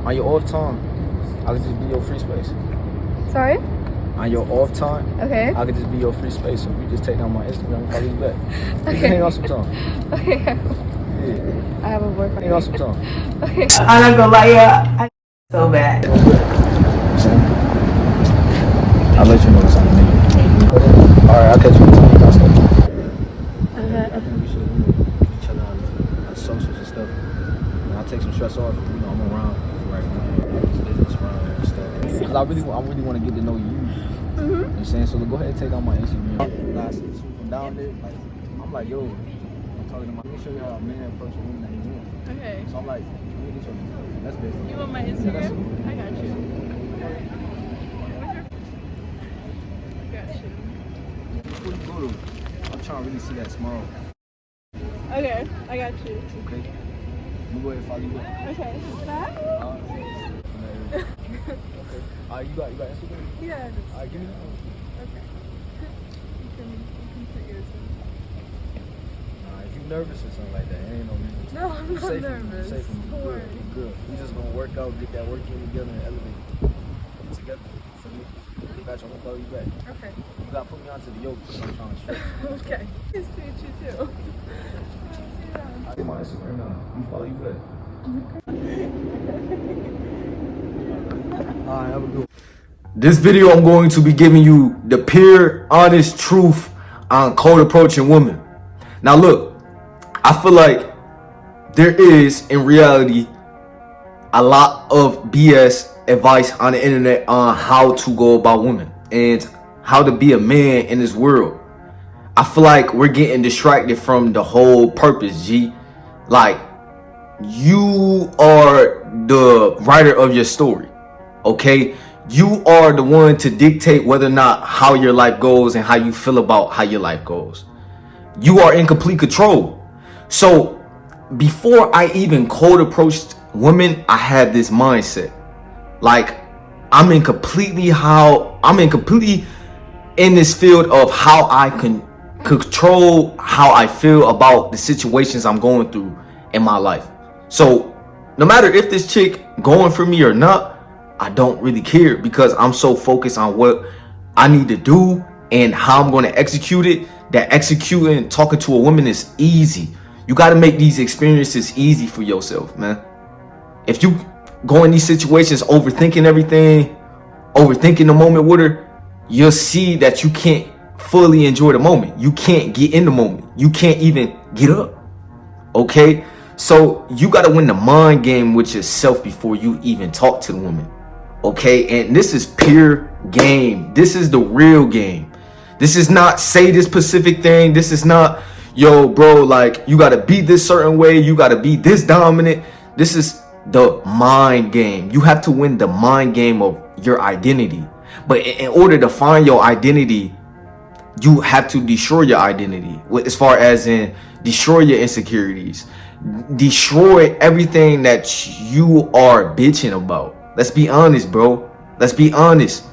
On your off time, I could just be your free space. Sorry? On your off time, Okay. I could just be your free space. So if you just take down my Instagram and follow you back. We Okay. can hang out sometime. Okay. Yeah. I have a boyfriend. Hang out sometime. Okay. I'm not gonna lie, yeah, I so bad. I'll let you know what's on the menu. Alright, I'll catch you sometime. Okay. I think we should, get each other on socials and stuff. And I'll take some stress off. I'm around right now. Business around and stuff. Cause I really want to get to know you. You know what I'm saying? So go ahead and take out my Instagram. Last from down there, like I'm like, yo, I'm talking to my. Let me show you how a man approaches women that he's in. Okay. So I'm like, let me get your. That's big. You want my Instagram? I got you. Before you go to, I'm trying to really see that smile. Okay, I got you. Okay. I'm gonna go ahead and follow you. Okay. Okay. Alright, you got Instagram? Yeah. Alright, give me that one. Okay. You can put yours in. Nah, if you nervous or something like that, it ain't no reason. No, I'm not nervous. Safe from Don't worry. Good. We just gonna work out, get that work in together, and elevate together. For me, get back. I'm gonna follow you back. Okay. You gotta put me onto the yoke because I'm trying to stretch. Okay. Nice to meet you too. I get my Instagram now. I'm follow you back. Alright, have a good one. This video, I'm going to be giving you the pure, honest truth on cold approaching women. Now, look, I feel like there is, in reality, a lot of BS advice on the internet on how to go about women and how to be a man in this world. I feel like we're getting distracted from the whole purpose, G. Like, you are the writer of your story, okay? You are the one to dictate whether or not how your life goes and how you feel about how your life goes. You are in complete control. So before I even cold approached women, I had this mindset. Like, I'm in completely in this field of how I can control how I feel about the situations I'm going through in my life. So no matter if this chick going for me or not, I don't really care because I'm so focused on what I need to do and how I'm going to execute it, that executing talking to a woman is easy. You got to make these experiences easy for yourself, man. If you go in these situations overthinking everything, overthinking the moment with her, you'll see that you can't fully enjoy the moment. You can't get in the moment. You can't even get up. Okay? So you got to win the mind game with yourself before you even talk to the woman. Okay? And this is pure game. This is the real game. This is not say this specific thing. This is not, yo, bro, like you got to be this certain way. You got to be this dominant. This is the mind game. You have to win the mind game of your identity. But in order to find your identity, you have to destroy your identity. As far as in destroy your insecurities, destroy everything that you are bitching about. Let's be honest, bro. Let's be honest.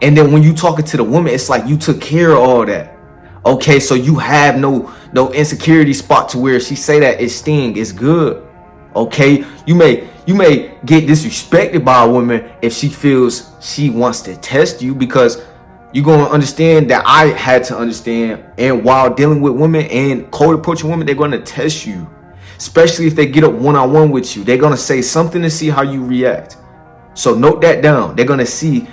And then when you talking to the woman, it's like you took care of all that. Okay, so you have no insecurity spot to where she say that it's sting, it's good. Okay, you may get disrespected by a woman if she feels she wants to test you, because you're going to understand that I had to understand, and while dealing with women and cold approaching women, they're going to test you, especially if they get up one-on-one with you. They're going to say something to see how you react. So note that down. They're going to see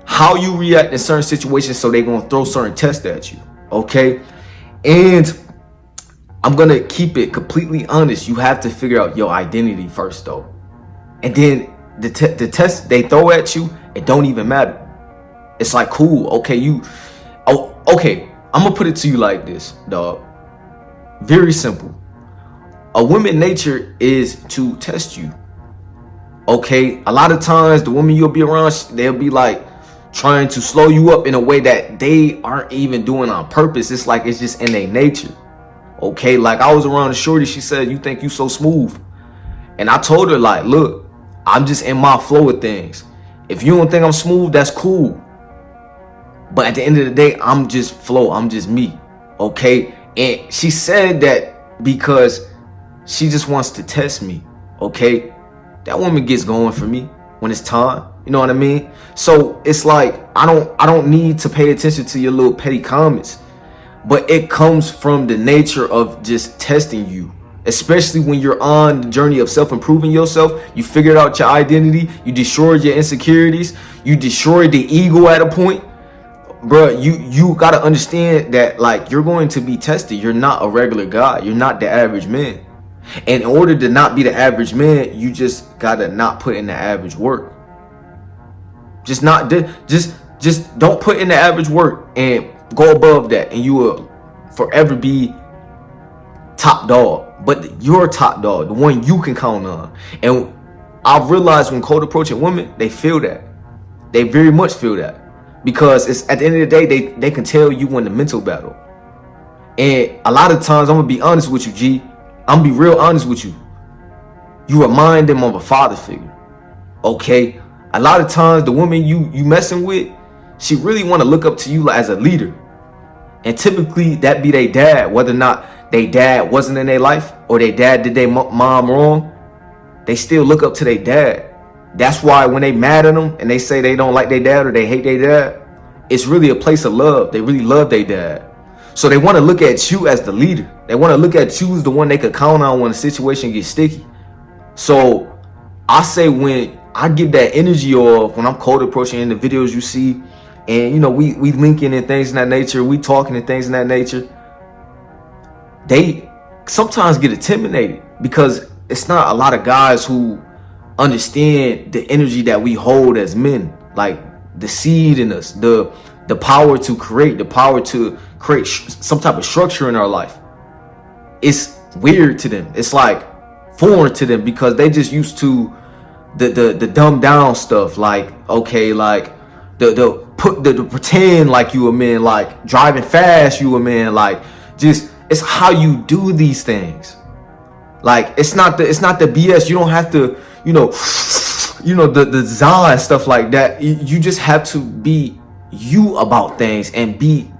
how you react in certain situations, so they're going to throw certain tests at you. Okay, and I'm going to keep it completely honest. You have to figure out your identity first, though. And then the test they throw at you, it don't even matter. It's like, cool, okay, okay, I'm gonna put it to you like this, dog. Very simple. A woman's nature is to test you. Okay, a lot of times the woman you'll be around, they'll be like trying to slow you up in a way that they aren't even doing on purpose. It's like it's just in their nature. Okay, like I was around a shorty, she said, "You think you so smooth?" And I told her, like, look, I'm just in my flow of things. If you don't think I'm smooth, that's cool. But at the end of the day, I'm just flow. I'm just me. Okay. And she said that because she just wants to test me. Okay. That woman gets going for me. when it's time. You know what I mean? So it's like I don't need to pay attention to your little petty comments, but it comes from the nature of just testing you, especially when you're on the journey of self-improving yourself. You figured out your identity, you destroyed your insecurities, you destroyed the ego at a point. Bruh, you gotta understand that, like, you're going to be tested. You're not a regular guy. You're not the average man. And in order to not be the average man, you just gotta not put in the average work. Just don't put in the average work and go above that, and you will forever be top dog. But you're top dog, the one you can count on. And I realize when cold approaching women, they feel that. They very much feel that. Because it's at the end of the day, they can tell you in the mental battle. And a lot of times, I'm gonna be honest with you, G. I'm gonna be real honest with you. You remind them of a father figure. Okay? A lot of times, the woman you messing with, she really want to look up to you as a leader. And typically, that be their dad. Whether or not their dad wasn't in their life, or their dad did their mom wrong, they still look up to their dad. That's why when they mad at them and they say they don't like their dad or they hate their dad, it's really a place of love. They really love their dad. So they want to look at you as the leader. They want to look at you as the one they could count on when the situation gets sticky. So I say, when I give that energy off, when I'm cold approaching in the videos you see, and you know, we linking and things in that nature, we talking and things in that nature, they sometimes get intimidated because it's not a lot of guys who understand the energy that we hold as men, like the seed in us, the power to create, the power to create some type of structure in our life. It's weird to them. It's like foreign to them because they just used to the dumbed down stuff. Like, okay, like the pretend like you a man, like driving fast you a man, like just it's how you do these things. Like it's not the BS. You don't have to, you know, the design stuff like that. You just have to be you about things and be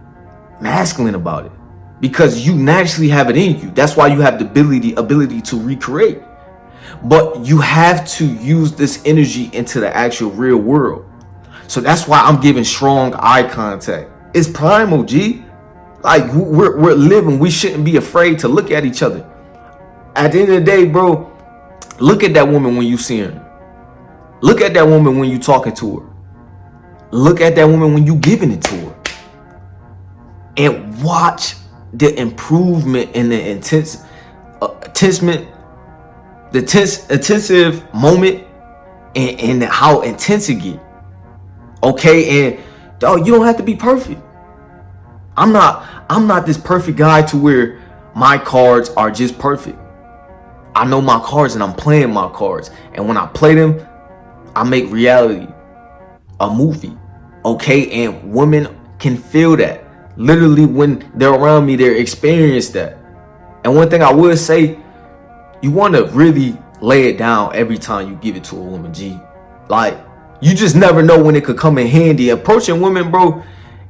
masculine about it, because you naturally have it in you. That's why you have the ability to recreate. But you have to use this energy into the actual real world. So that's why I'm giving strong eye contact. It's primal, G. Like we're living. We shouldn't be afraid to look at each other. At the end of the day, bro, look at that woman when you see her. Look at that woman when you talking to her. Look at that woman when you giving it to her. And watch the improvement in the intensive moment, and how intense it get. Okay, and dog, you don't have to be perfect. I'm not this perfect guy to where my cards are just perfect. I know my cards and I'm playing my cards. And when I play them, I make reality a movie. Okay, and women can feel that. Literally, when they're around me, they're experiencing that. And one thing I would say, you want to really lay it down every time you give it to a woman, G. Like, you just never know when it could come in handy. Approaching women, bro,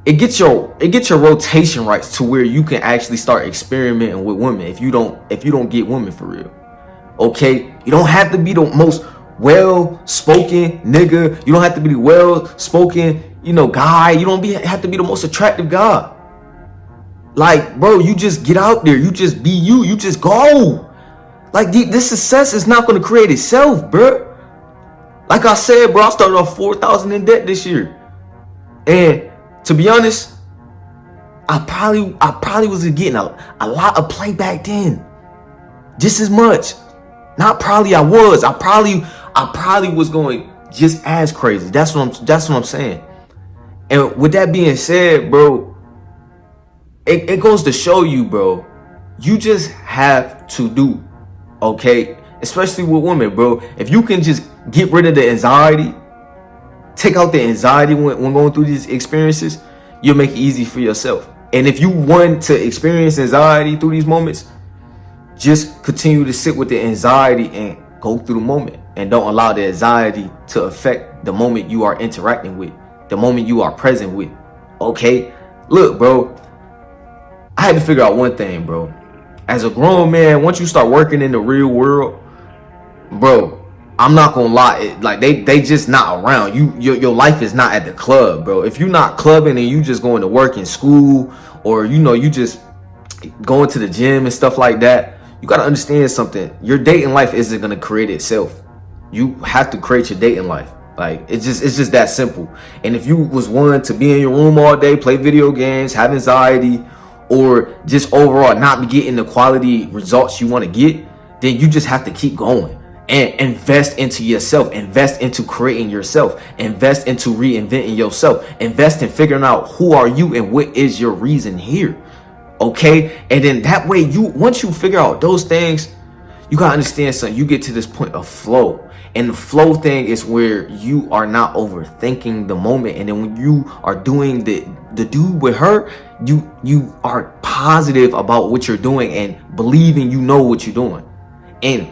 it gets your rotation right to where you can actually start experimenting with women if you don't get women for real. Okay, you don't have to be the most well-spoken nigga. You don't have to be the well-spoken, guy. You don't have to be the most attractive guy. Like, bro, you just get out there. You just be you. You just go. Like, this success is not going to create itself, bro. Like I said, bro, I started off 4,000 in debt this year, and to be honest, I probably was getting a lot of play back then, just as much. Not probably, I was. I probably was going just as crazy. That's what I'm saying. And with that being said, bro, it goes to show you, bro, you just have to do, okay? Especially with women, bro. If you can just get rid of the anxiety, take out the anxiety when going through these experiences, you'll make it easy for yourself. And if you want to experience anxiety through these moments, just continue to sit with the anxiety and go through the moment, and don't allow the anxiety to affect the moment you are interacting with, the moment you are present with. Okay, look, bro, I had to figure out one thing, bro. As a grown man, once you start working in the real world, bro, I'm not gonna lie, like they just not around. Your life is not at the club, bro. If you're not clubbing and you just going to work in school, or you just going to the gym and stuff like that, you gotta understand something. Your dating life isn't gonna create itself. You have to create your dating life. Like it's just that simple. And if you was one to be in your room all day, play video games, have anxiety, or just overall not be getting the quality results you want to get, then you just have to keep going and invest into yourself, invest into creating yourself, invest into reinventing yourself, invest in figuring out who are you and what is your reason here. Okay, and then that way, once you figure out those things, you gotta understand something. You get to this point of flow, and the flow thing is where you are not overthinking the moment. And then when you are doing the dude with her, you are positive about what you're doing and believing you know what you're doing, and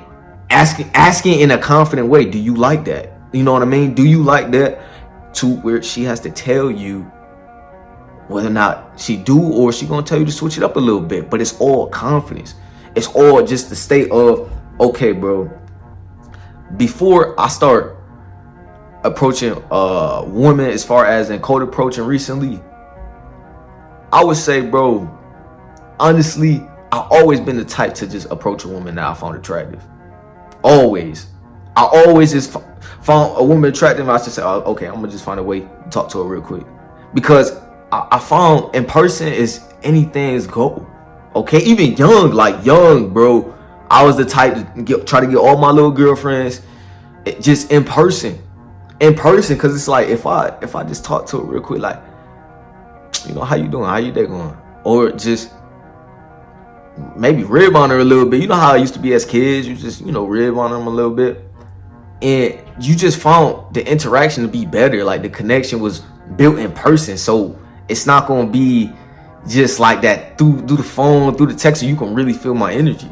asking in a confident way, do you like that? You know what I mean? Do you like that? To where she has to tell you whether or not she do, or she gonna tell you to switch it up a little bit. But it's all confidence. It's all just the state of, okay, bro, before I start approaching a woman as far as in cold approaching recently, I would say, bro, honestly, I've always been the type to just approach a woman that I found attractive. Always. I always just found a woman attractive, and I just say, oh, okay, I'm gonna just find a way to talk to her real quick. Because I found in person is anything's go. Okay, even young, bro. I was the type to try to get all my little girlfriends just in person, because it's like if I just talk to her real quick, like, how you doing, how you day going, or just maybe rib on her a little bit. You know how it used to be as kids, you just rib on them a little bit, and you just found the interaction to be better. Like the connection was built in person, so it's not gonna be just like that through the phone, through the text. You can really feel my energy.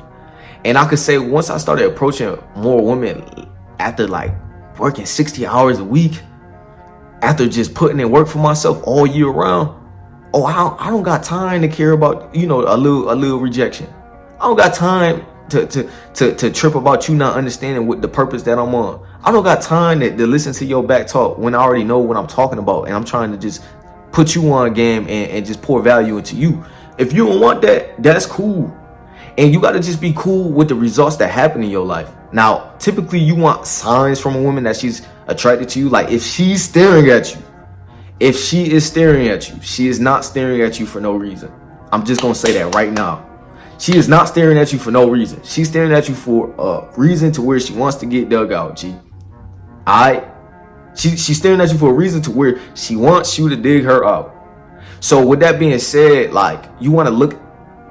And I could say once I started approaching more women after like working 60 hours a week, after just putting in work for myself all year round, oh, I don't got time to care about a little rejection. I don't got time to trip about you not understanding what the purpose that I'm on. I don't got time to listen to your back talk when I already know what I'm talking about, and I'm trying to just put you on a game and just pour value into you. If you don't want that, that's cool. And you got to just be cool with the results that happen in your life. Now, typically you want signs from a woman that she's attracted to you. Like if she's staring at you, if she is staring at you, she is not staring at you for no reason. I'm just going to say that right now. She is not staring at you for no reason. She's staring at you for a reason to where she wants to get dug out, G. Alright? She's staring at you for a reason to where she wants you to dig her out. So with that being said, like, you want to look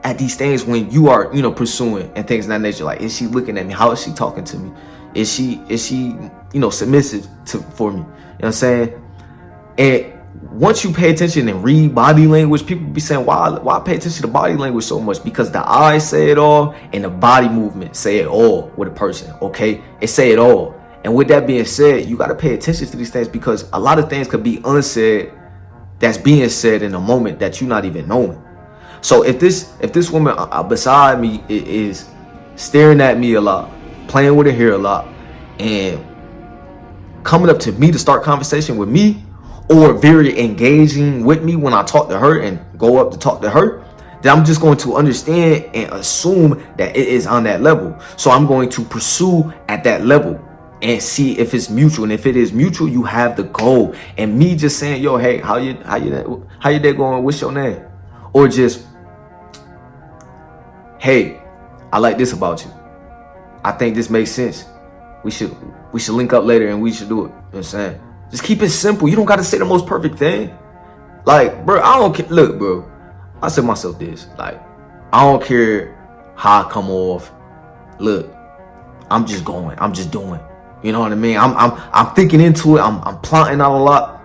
at these things when you are, pursuing and things of that nature. Like, is she looking at me? How is she talking to me? Is she submissive for me? You know what I'm saying? And once you pay attention and read body language, people be saying, why pay attention to body language so much? Because the eyes say it all and the body movement say it all with a person, okay? It say it all. And with that being said, you got to pay attention to these things, because a lot of things could be unsaid that's being said in a moment that you're not even knowing. So if this woman beside me is staring at me a lot, playing with her hair a lot, and coming up to me to start conversation with me, or very engaging with me when I talk to her and go up to talk to her, then I'm just going to understand and assume that it is on that level. So I'm going to pursue at that level and see if it's mutual. And if it is mutual, you have the goal. And me just saying, yo, hey, how you day going? What's your name? Or just, hey, I like this about you. I think this makes sense. We should link up later and we should do it. You know what I'm saying? Just keep it simple. You don't got to say the most perfect thing. Like, bro, I don't care. Look, bro, I said myself this. Like, I don't care how I come off. Look, I'm just going. I'm just doing. You know what I mean? I'm thinking into it. I'm plotting out a lot.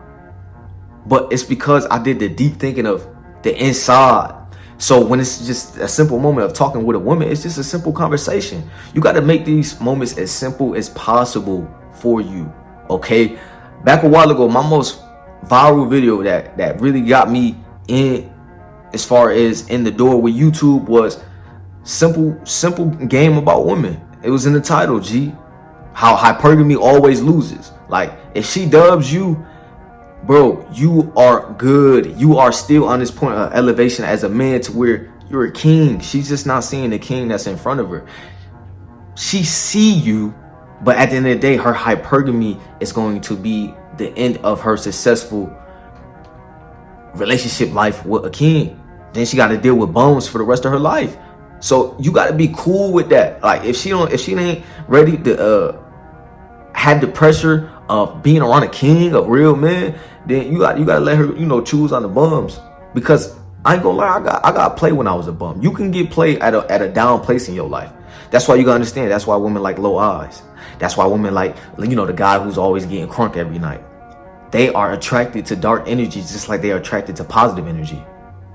But it's because I did the deep thinking of the inside. So when it's just a simple moment of talking with a woman, it's just a simple conversation. You got to make these moments as simple as possible for you. Okay? Back a while ago, my most viral video that really got me in as far as in the door with YouTube was simple game about women. It was in the title, G. How hypergamy always loses. Like, if she dubs you, bro, you are good. You are still on this point of elevation as a man to where you're a king. She's just not seeing the king that's in front of her. She see you, but at the end of the day, her hypergamy is going to be the end of her successful relationship life with a king. Then she got to deal with bums for the rest of her life. So you got to be cool with that. Like, if she ain't ready to have the pressure of being around a king, of real men, then you got to let her, choose on the bums. Because I ain't gonna lie, I got played when I was a bum. You can get played at a down place in your life. That's why you gotta understand. That's why women like low eyes. That's why women like, the guy who's always getting crunk every night. They are attracted to dark energies just like they are attracted to positive energy.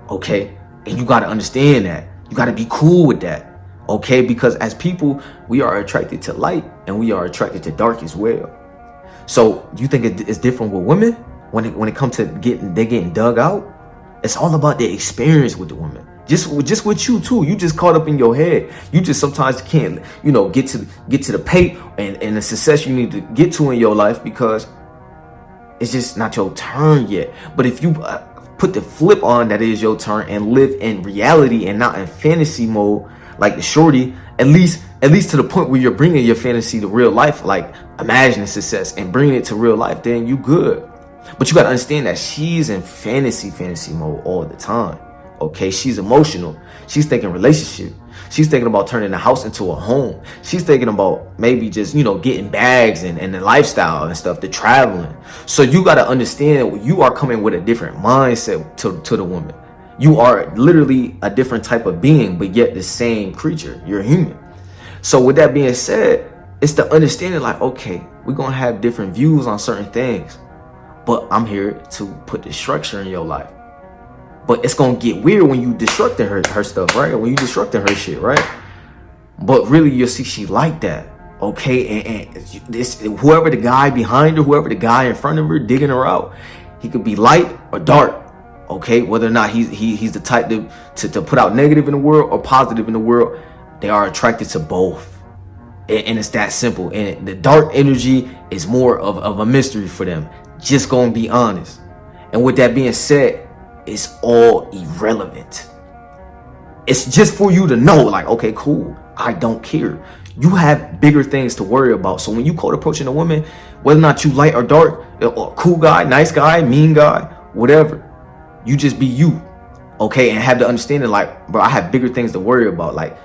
Okay? And you gotta understand that. You gotta be cool with that. Okay? Because as people, we are attracted to light and we are attracted to dark as well. So you think it's different with women when it comes to getting dug out? It's all about the experience with the woman. Just with you too. You just caught up in your head. You just sometimes can't, get to the pay and the success you need to get to in your life because it's just not your turn yet. But if you put the flip on that is your turn and live in reality and not in fantasy mode, like the shorty, at least to the point where you're bringing your fantasy to real life, like imagining success and bringing it to real life, then you good. But you got to understand that she's in fantasy mode all the time. Okay, she's emotional. She's thinking relationship. She's thinking about turning the house into a home. She's thinking about maybe just, getting bags and the lifestyle and stuff, the traveling. So you got to understand you are coming with a different mindset to the woman. You are literally a different type of being, but yet the same creature. You're human. So with that being said, it's the understanding like, okay, we're going to have different views on certain things, but I'm here to put the structure in your life. But it's going to get weird when you destructing her stuff, right? When you destructing her shit, right? But really, you'll see she like that, okay? And this, whoever the guy behind her, whoever the guy in front of her digging her out, he could be light or dark, okay? Whether or not he's the type to put out negative in the world or positive in the world, they are attracted to both. And it's that simple. And the dark energy is more of a mystery for them. Just gonna be honest. And with that being said, it's all irrelevant. It's just for you to know, like, okay, cool, I don't care. You have bigger things to worry about. So when you cold approaching a woman, whether or not you light or dark, or cool guy, nice guy, mean guy, whatever, you just be you, okay? And have the understanding, like, bro, I have bigger things to worry about. Like,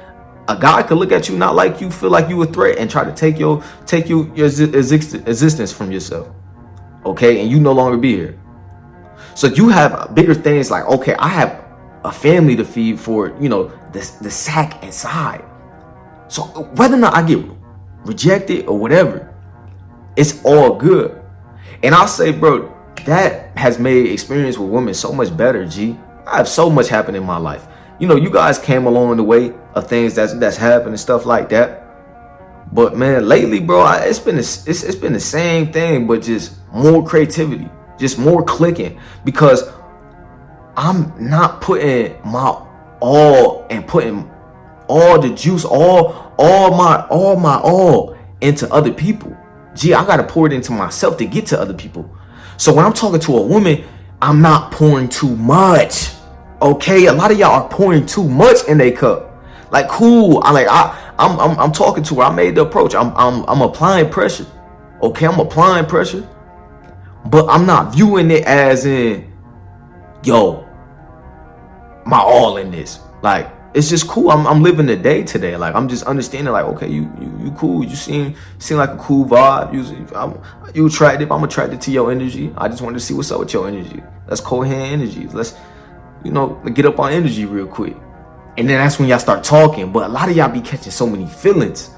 a guy could look at you, not like you, feel like you a threat, and try to take your existence from yourself, okay? And you no longer be here. So you have bigger things like, okay, I have a family to feed for, the sack inside. So whether or not I get rejected or whatever, it's all good. And I'll say, bro, that has made experience with women so much better, G. I have so much happen in my life. You guys came along the way of things that's happened and stuff like that. But man, lately, bro, it's been the same thing, but just more creativity. Just more clicking, because I'm not putting my all and putting all the juice, all my into other people. Gee, I gotta pour it into myself to get to other people. So when I'm talking to a woman, I'm not pouring too much. Okay, a lot of y'all are pouring too much in their cup. Like, cool. I'm talking to her. I made the approach. I'm applying pressure. Okay, I'm applying pressure. But I'm not viewing it as in, yo, my all in this. Like, it's just cool. I'm living the day today. Like, I'm just understanding, like, okay, you cool. You seem like a cool vibe. You attractive. I'm attracted to your energy. I just wanted to see what's up with your energy. Let's coherent energies. Let's, get up on energy real quick. And then that's when y'all start talking. But a lot of y'all be catching so many feelings.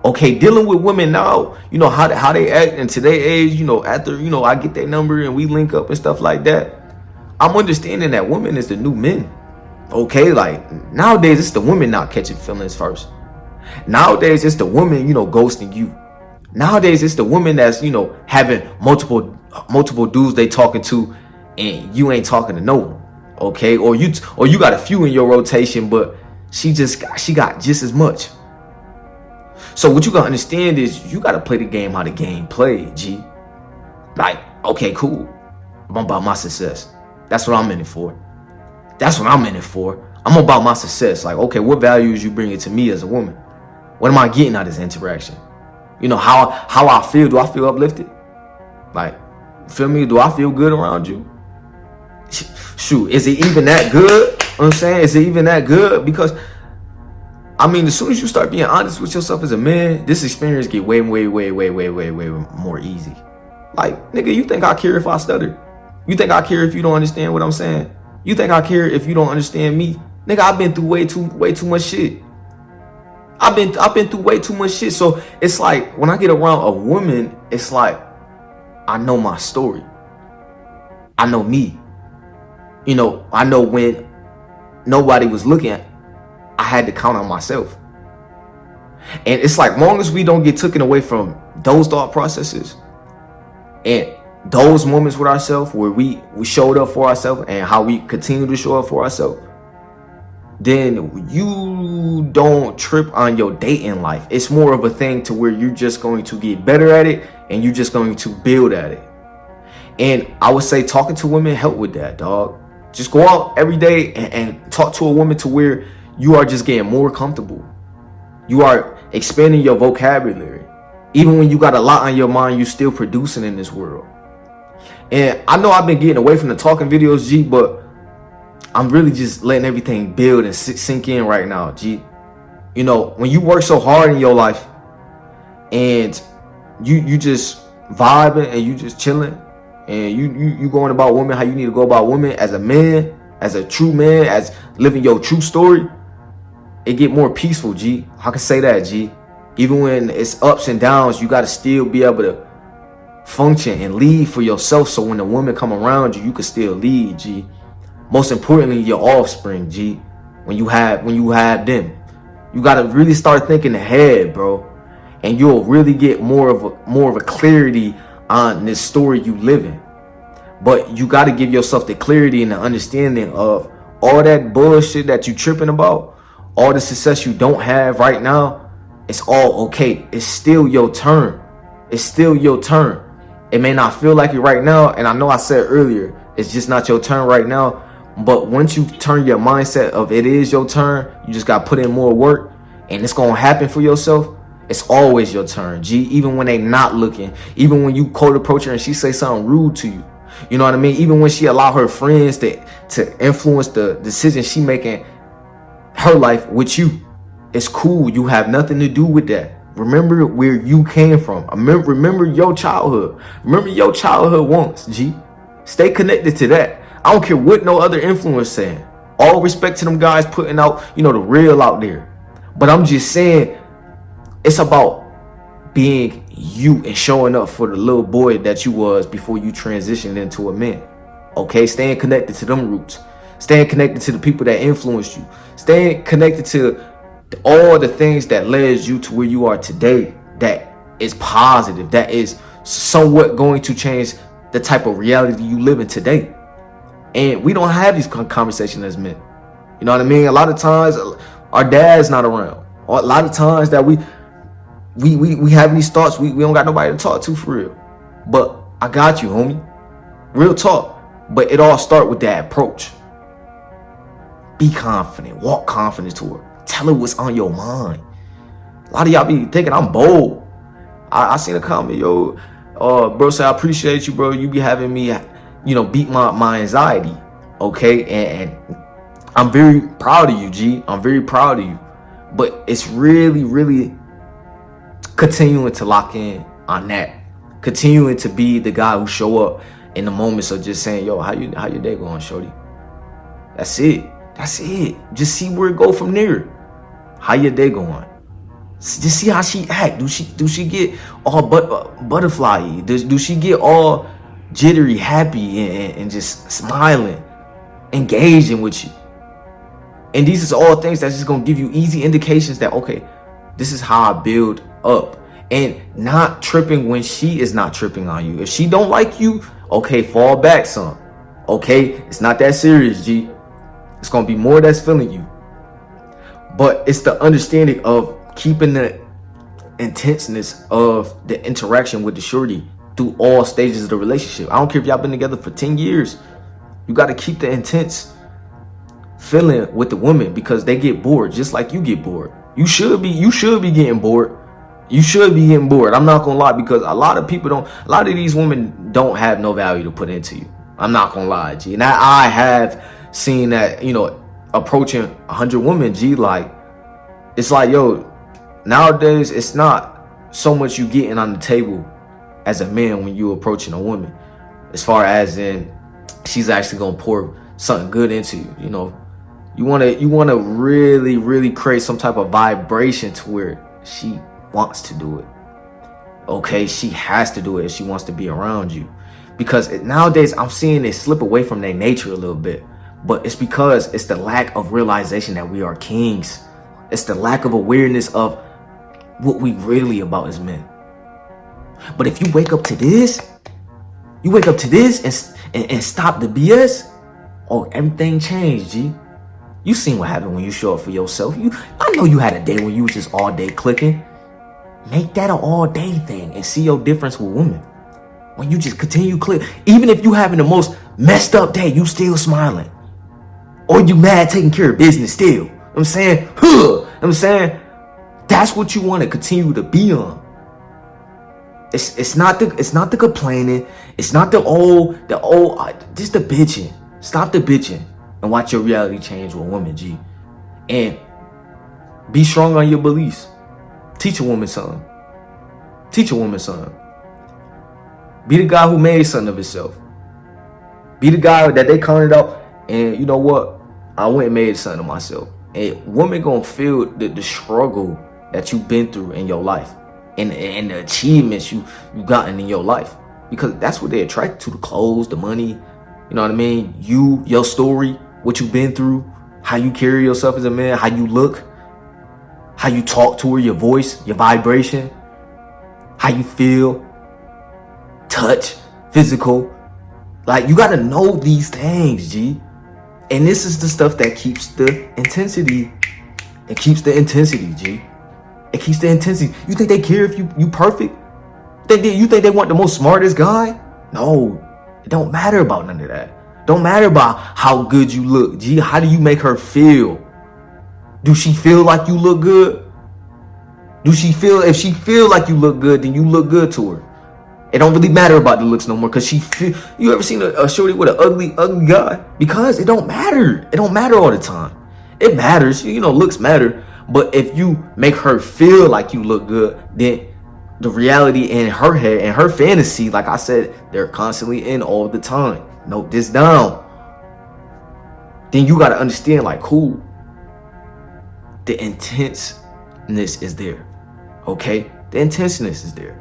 Okay, dealing with women now, how they act in today's age, after, I get their number and we link up and stuff like that. I'm understanding that women is the new men. Okay, like nowadays it's the women not catching feelings first. Nowadays it's the woman, ghosting you. Nowadays it's the woman that's, having multiple dudes they talking to and you ain't talking to no one. Okay, or you got a few in your rotation, but she got just as much. So what you gotta understand is you gotta play the game how the game played, G. Like, okay, cool. I'm about my success. That's what I'm in it for. That's what I'm in it for. I'm about my success. Like, okay, what values you bringing to me as a woman? What am I getting out of this interaction? You know, how I feel. Do I feel uplifted? Like, feel me? Do I feel good around you? Shoot, is it even that good? You know what I'm saying? Is it even that good? Because, I mean, as soon as you start being honest with yourself as a man, this experience get way more easy. Like, nigga, you think I care if I stutter? You think I care if you don't understand what I'm saying? You think I care if you don't understand me? Nigga, I've been through way too much shit. I've been through way too much shit. So it's like when I get around a woman, it's like I know my story. I know me. You know, I know when nobody was looking, I had to count on myself. And it's like, long as we don't get taken away from those thought processes and those moments with ourselves where we showed up for ourselves and how we continue to show up for ourselves, then you don't trip on your dating life. It's more of a thing to where you're just going to get better at it and you're just going to build at it. And I would say talking to women help with that, dog. Just go out every day and talk to a woman to where you are just getting more comfortable. You are expanding your vocabulary. Even when you got a lot on your mind, you're still producing in this world. And I know I've been getting away from the talking videos, G, but I'm really just letting everything build and sink in right now, G. You know, when you work so hard in your life and you just vibing and you just chilling and you going about women how you need to go about women as a man, as a true man, as living your true story, it get more peaceful, G. I can say that, G. Even when it's ups and downs, you got to still be able to function and lead for yourself. So when the woman come around you, you can still lead, G. Most importantly, your offspring, G. When you have them, you got to really start thinking ahead, bro. And you'll really get more of a clarity on this story you live in. But you got to give yourself the clarity and the understanding of all that bullshit that you tripping about, all the success you don't have right now. It's all okay. It's still your turn. It's still your turn. It may not feel like it right now. And I know I said earlier, it's just not your turn right now. But once you turn your mindset of it is your turn, you just got to put in more work and it's going to happen for yourself. It's always your turn, G. Even when they not looking, even when you cold approach her and she say something rude to you, you know what I mean? Even when she allow her friends to influence the decision she making her life with you, it's cool. You have nothing to do with that. Remember where you came from. Remember your childhood. Remember your childhood once, G. Stay connected to that. I don't care what no other influence saying. All respect to them guys putting out, you know, the real out there. But I'm just saying, it's about being you and showing up for the little boy that you was before you transitioned into a man. Okay, staying connected to them roots. Staying connected to the people that influenced you. Staying connected to all the things that led you to where you are today, that is positive, that is somewhat going to change the type of reality you live in today. And we don't have these conversations as men. You know what I mean? A lot of times our dad's not around. A lot of times that we have these thoughts, we don't got nobody to talk to for real. But I got you, homie. Real talk. But it all start with that approach. Be confident. Walk confidence to her. Tell her what's on your mind. A lot of y'all be thinking I'm bold. I seen a comment, yo, bro, say I appreciate you, bro. You be having me, you know, beat my anxiety. Okay, and I'm very proud of you, G. I'm very proud of you. But it's really continuing to lock in on that. Continuing to be the guy who show up in the moments of just saying, yo, how your day going, shorty? That's it. Just see where it go from there. How your day going? Just see how she act. Do she get all butterfly? Do she get all jittery, happy, and just smiling, engaging with you? And these are all things that's just gonna give you easy indications that, okay, this is how I build up. And not tripping when she is not tripping on you. If she don't like you, okay, fall back some. Okay, it's not that serious, G. It's gonna be more that's feeling you. But it's the understanding of keeping intenseness of the interaction with the shorty through all stages of the relationship. I don't care if y'all been together for 10 years. You got to keep the intense feeling with the woman, because they get bored just like you get bored. You should be getting bored. You should be getting bored. I'm not gonna lie, because a lot of these women don't have no value to put into you. I'm not gonna lie, G. And I have seen that, approaching 100 women, G. Like, it's like, yo, nowadays it's not so much you getting on the table as a man when you approaching a woman, as far as in she's actually gonna pour something good into you. You wanna really, really create some type of vibration to where she wants to do it. Okay, she has to do it if she wants to be around you. Because nowadays I'm seeing it slip away from their nature a little bit. But it's because it's the lack of realization that we are kings. It's the lack of awareness of what we really about as men. But if you wake up to this, and stop the BS, everything changed, G. You seen what happened when you show up for yourself. I know you had a day when you was just all day clicking. Make that an all day thing and see your difference with women. When you just continue click, even if you having the most messed up day, you still smiling. Or you mad taking care of business still. You know what I'm saying? That's what you want to continue to be on. It's not the complaining. It's not the old, just the bitching. Stop the bitching and watch your reality change with a woman, G. And be strong on your beliefs. Teach a woman something. Be the guy who made something of himself. Be the guy that they counted out, and you know what? I went and made something of myself. And women gonna feel the struggle that you've been through in your life, and the achievements you gotten in your life, because that's what they attract to: the clothes, the money. You know what I mean? Your story, what you've been through, how you carry yourself as a man, how you look, how you talk to her, your voice, your vibration, how you feel, touch, physical. Like, you gotta know these things, G. And this is the stuff that keeps the intensity. It keeps the intensity, G. It keeps the intensity. You think they care if you perfect? You think they want the most smartest guy? No, it don't matter about none of that. Don't matter about how good you look, G. How do you make her feel? Do she feel like you look good? If she feel like you look good, then you look good to her. It don't really matter about the looks no more, because you ever seen a shorty with an ugly guy? Because it don't matter. It don't matter all the time. It matters, looks matter. But if you make her feel like you look good, then the reality in her head and her fantasy, like I said, they're constantly in all the time. Note this down. Then you got to understand, like, cool, the intenseness is there. Okay? The intenseness is there.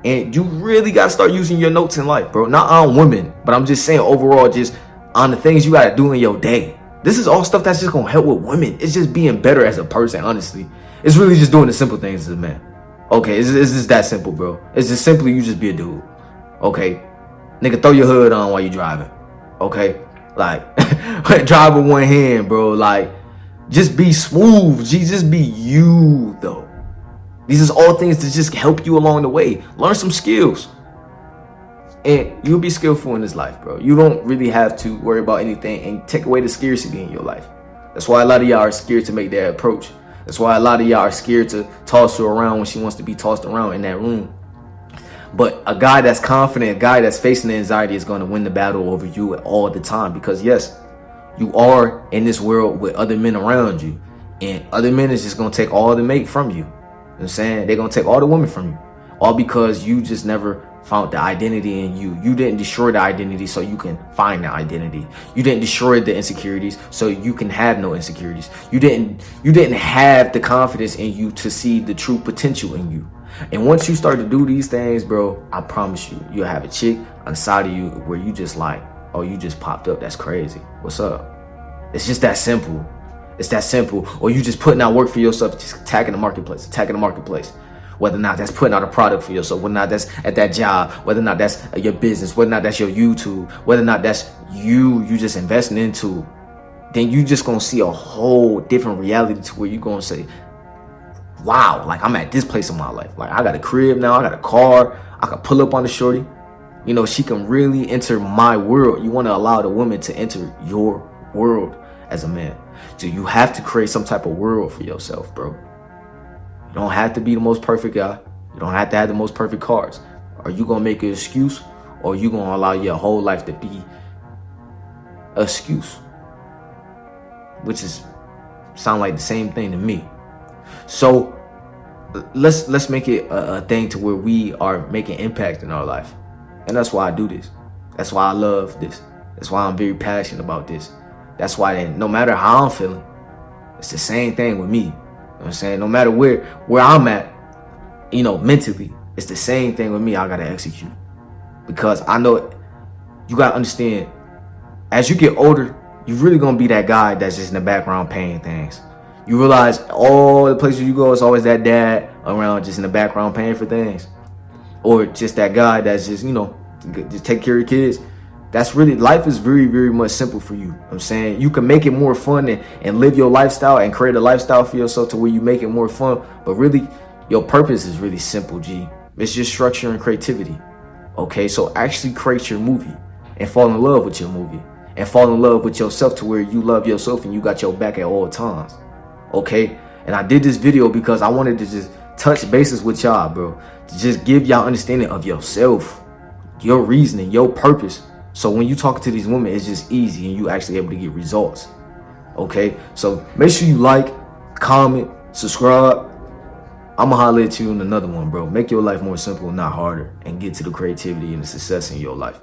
And you really got to start using your notes in life, bro. Not on women, but I'm just saying overall, just on the things you got to do in your day. This is all stuff that's just going to help with women. It's just being better as a person, honestly. It's really just doing the simple things as a man. Okay, it's just that simple, bro. It's just simply you just be a dude. Okay? Nigga, throw your hood on while you driving. Okay? Like, drive with one hand, bro. Like, just be smooth. Just be you, though. These is all things to just help you along the way. Learn some skills. And you'll be skillful in this life, bro. You don't really have to worry about anything, and take away the scarcity in your life. That's why a lot of y'all are scared to make that approach. That's why a lot of y'all are scared to toss her around when she wants to be tossed around in that room. But a guy that's confident, a guy that's facing the anxiety, is going to win the battle over you all the time. Because yes, you are in this world with other men around you, and other men is just going to take all the mate from you. You know what I'm saying? They're going to take all the women from you. All because you just never found the identity in you. You didn't destroy the identity so you can find the identity. You didn't destroy the insecurities so you can have no insecurities. You didn't have the confidence in you to see the true potential in you. And once you start to do these things, bro, I promise you, you'll have a chick on the side of you where you just like, oh, you just popped up. That's crazy. What's up? It's just that simple. It's that simple. Or you just putting out work for yourself, just attacking the marketplace. Whether or not that's putting out a product for yourself, whether or not that's at that job, whether or not that's your business, whether or not that's your YouTube, whether or not that's you just investing into, then you just gonna see a whole different reality to where you gonna say, wow, like I'm at this place in my life. Like I got a crib now, I got a car, I can pull up on the shorty. You know, she can really enter my world. You want to allow the woman to enter your world as a man. So you have to create some type of world for yourself, bro. You don't have to be the most perfect guy. You don't have to have the most perfect cars. Are you gonna make an excuse, or are you gonna allow your whole life to be an excuse? Which is sound like the same thing to me. So let's make it a thing to where we are making impact in our life. And that's why I do this. That's why I love this. That's why I'm very passionate about this. That's why no matter how I'm feeling, it's the same thing with me. You know what I'm saying? No matter where I'm at, you know, mentally, it's the same thing with me. I gotta execute. Because I know you gotta understand, as you get older, you're really gonna be that guy that's just in the background paying things. You realize all the places you go, it's always that dad around just in the background paying for things. Or just that guy that's just, you know, just take care of your kids. That's really, life is very, very much simple for you. I'm saying you can make it more fun and live your lifestyle and create a lifestyle for yourself to where you make it more fun. But really, your purpose is really simple, G. It's just structure and creativity. Okay, so actually create your movie and fall in love with your movie and fall in love with yourself to where you love yourself and you got your back at all times. Okay, and I did this video because I wanted to just touch bases with y'all, bro, to just give y'all understanding of yourself, your reasoning, your purpose. So when you talk to these women, it's just easy and you actually able to get results. Okay, so make sure you like, comment, subscribe. I'ma holler at you in another one, bro. Make your life more simple and not harder, and get to the creativity and the success in your life.